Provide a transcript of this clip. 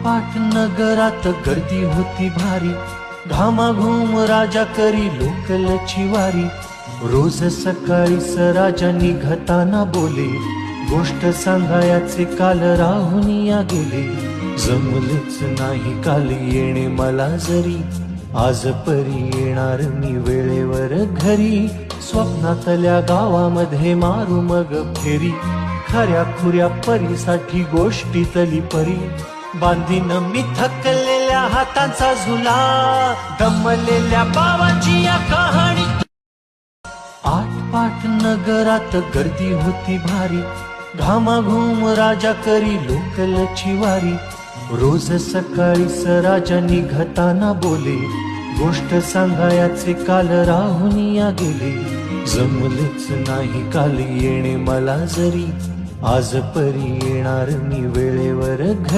पाठ नगरात गर्दी होती भारी, घामाघूम राजा करी लोकलची वारी. रोज सकाळी राजा निघताना बोले, गोष्ट सांगायाचे काल राहून या गेले. जमलेच नाही काल येणे मला जरी, आज परी येणार मी वेळेवर घरी. स्वप्नातल्या गावामध्ये मारू मग फेरी, खऱ्या खुऱ्या परीसाठी गोष्टीतली परी. बांधीन मी थकलेल्या हातांचा झुला, दमलेल्या बाबांची या कहाणी. आठ पाठ नगरात गर्दी होती भारी, घामाघूम राजा करी लोकलची वारी. रोज सकाळी राजा निघताना बोले, गोष्ट सांगायाचे काल राहून या गेले. जमलेच नाही काल येणे मला जरी, आज परी येणार मी वेळेवर घरी.